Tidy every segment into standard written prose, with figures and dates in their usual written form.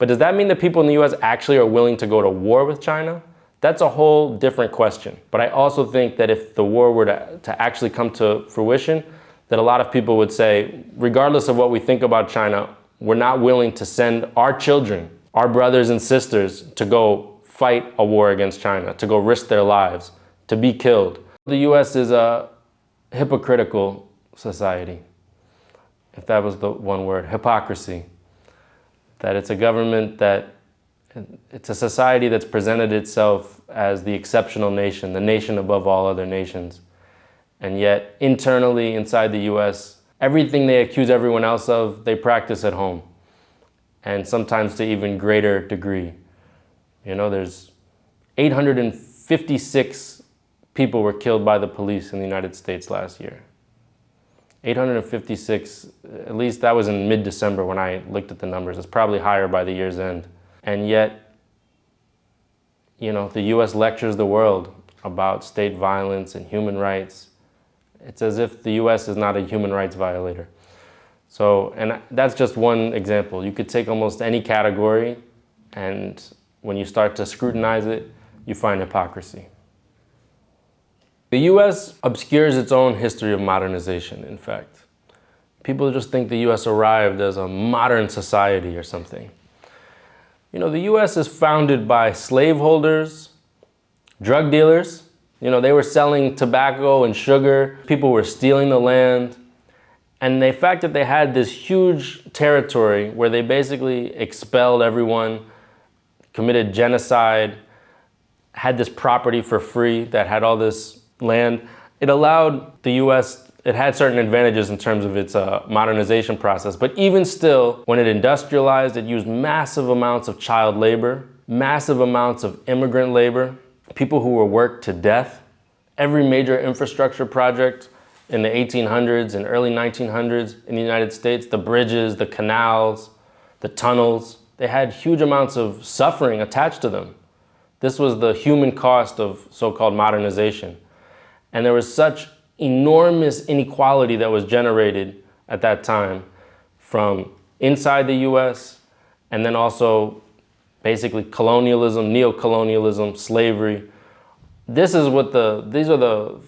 But does that mean that people in the US actually are willing to go to war with China? That's a whole different question. But I also think that if the war were to actually come to fruition, that a lot of people would say, regardless of what we think about China, we're not willing to send our children, our brothers and sisters, to go fight a war against China, to go risk their lives, to be killed. The US is a hypocritical society, if that was the one word, hypocrisy. That it's a government that, it's a society that's presented itself as the exceptional nation, the nation above all other nations. And yet, internally, inside the US, everything they accuse everyone else of, they practice at home. And sometimes to even greater degree. You know, there's 856 people were killed by the police in the United States last year. 856, at least that was in mid-December when I looked at the numbers. It's probably higher by the year's end. And yet, you know, the US lectures the world about state violence and human rights. It's as if the US is not a human rights violator. So, and that's just one example. You could take almost any category, and when you start to scrutinize it, you find hypocrisy. The US obscures its own history of modernization, in fact. People just think the US arrived as a modern society or something. You know, the US is founded by slaveholders, drug dealers. You know, they were selling tobacco and sugar. People were stealing the land. And the fact that they had this huge territory where they basically expelled everyone, committed genocide, had this property for free that had all this land, it allowed the US, it had certain advantages in terms of its modernization process. But even still, when it industrialized, it used massive amounts of child labor, massive amounts of immigrant labor, people who were worked to death. Every major infrastructure project in the 1800s and early 1900s in the United States, the bridges, the canals, the tunnels, they had huge amounts of suffering attached to them. This was the human cost of so-called modernization. And there was such enormous inequality that was generated at that time from inside the US, and then also basically colonialism, neo-colonialism, slavery. These are the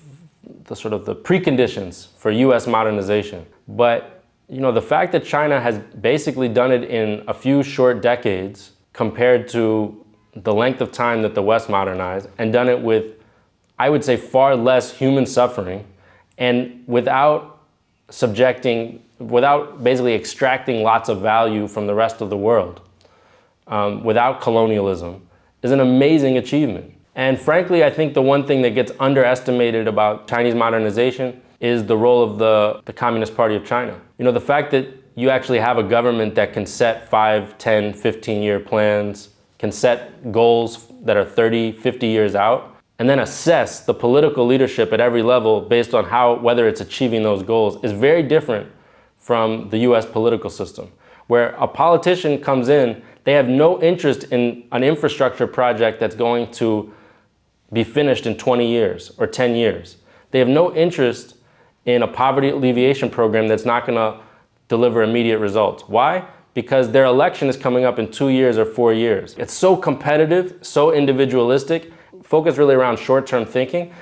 sort of the preconditions for US modernization. But you know, the fact that China has basically done it in a few short decades compared to the length of time that the West modernized, and done it with, I would say, far less human suffering, and without basically extracting lots of value from the rest of the world, without colonialism, is an amazing achievement. And frankly, I think the one thing that gets underestimated about Chinese modernization is the role of the Communist Party of China. You know, the fact that you actually have a government that can set 5, 10, 15-year plans, can set goals that are 30, 50 years out, and then assess the political leadership at every level based on whether it's achieving those goals, is very different from the US political system, where a politician comes in, they have no interest in an infrastructure project that's going to be finished in 20 years or 10 years. They have no interest in a poverty alleviation program that's not gonna deliver immediate results. Why? Because their election is coming up in 2 years or 4 years. It's so competitive, so individualistic, focused really around short-term thinking.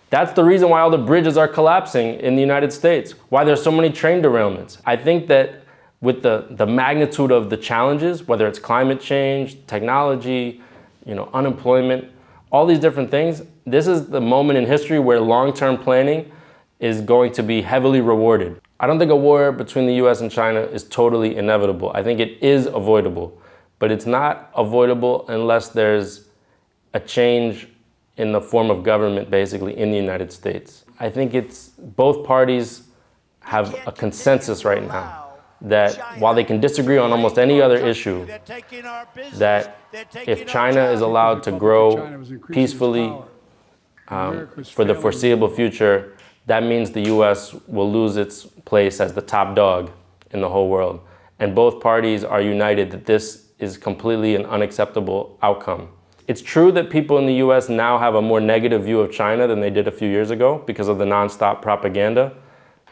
That's the reason why all the bridges are collapsing in the United States, why there's so many train derailments. I think that with the magnitude of the challenges, whether it's climate change, technology, you know, unemployment, all these different things, this is the moment in history where long-term planning is going to be heavily rewarded. I don't think a war between the US and China is totally inevitable. I think it is avoidable, but it's not avoidable unless there's a change in the form of government basically in the United States. I think both parties have a consensus right now that while they can disagree on almost any other issue, that if China is allowed to grow peacefully for the foreseeable future, that means the US will lose its place as the top dog in the whole world. And both parties are united that this is completely an unacceptable outcome. It's true that people in the US now have a more negative view of China than they did a few years ago because of the nonstop propaganda.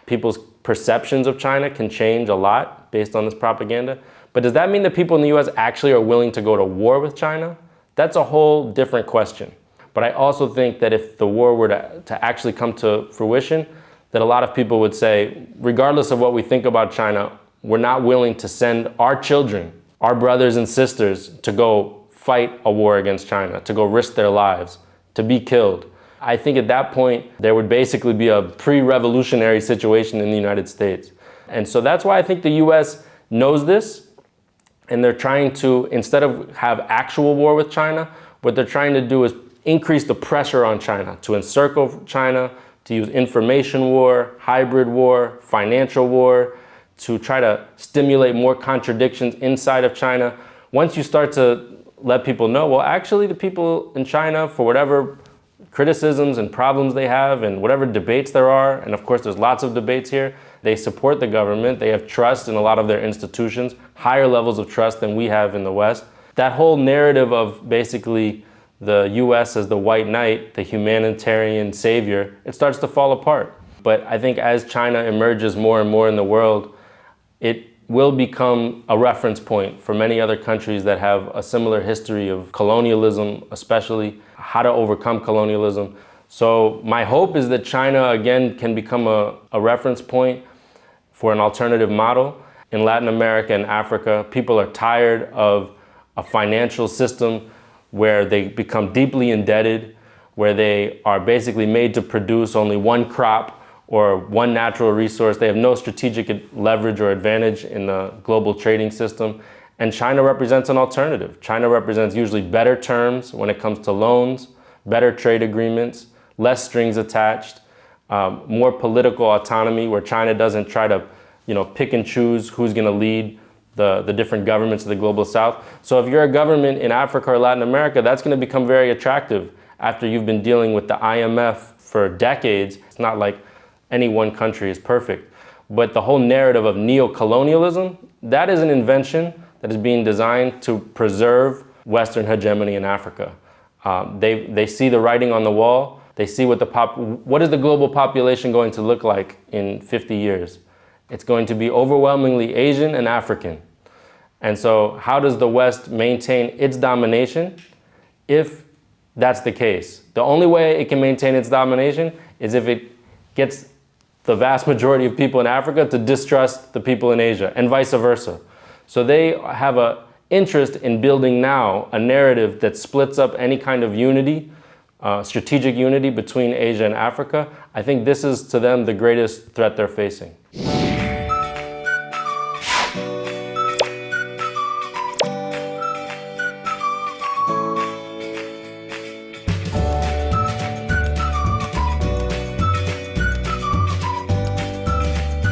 People's perceptions of China can change a lot based on this propaganda. But does that mean that people in the US actually are willing to go to war with China? That's a whole different question. But I also think that if the war were to actually come to fruition, that a lot of people would say, regardless of what we think about China, we're not willing to send our children, our brothers and sisters, to go fight a war against China, to go risk their lives, to be killed. I think at that point, there would basically be a pre-revolutionary situation in the United States. And so that's why I think the US knows this, and they're trying to, instead of have actual war with China, what they're trying to do is increase the pressure on China, to encircle China, to use information war, hybrid war, financial war, to try to stimulate more contradictions inside of China. Once you start to let people know, well, actually the people in China, for whatever criticisms and problems they have and whatever debates there are, and of course there's lots of debates here, they support the government, they have trust in a lot of their institutions, higher levels of trust than we have in the West. That whole narrative of basically the US as the white knight, the humanitarian savior, it starts to fall apart. But I think as China emerges more and more in the world, it will become a reference point for many other countries that have a similar history of colonialism, especially how to overcome colonialism. So my hope is that China again can become a reference point for an alternative model. In Latin America and Africa, people are tired of a financial system where they become deeply indebted, where they are basically made to produce only one crop or one natural resource. They have no strategic leverage or advantage in the global trading system. And China represents an alternative. China represents usually better terms when it comes to loans, better trade agreements, less strings attached, more political autonomy where China doesn't try to, pick and choose who's gonna lead the different governments of the global south. So if you're a government in Africa or Latin America, that's gonna become very attractive after you've been dealing with the IMF for decades. It's not like any one country is perfect. But the whole narrative of neo-colonialism, that is an invention that is being designed to preserve Western hegemony in Africa. They see the writing on the wall. They see what is the global population going to look like in 50 years? It's going to be overwhelmingly Asian and African. And so how does the West maintain its domination if that's the case? The only way it can maintain its domination is if it gets the vast majority of people in Africa to distrust the people in Asia, and vice versa. So they have an interest in building now a narrative that splits up any kind of unity, strategic unity between Asia and Africa. I think this is to them the greatest threat they're facing.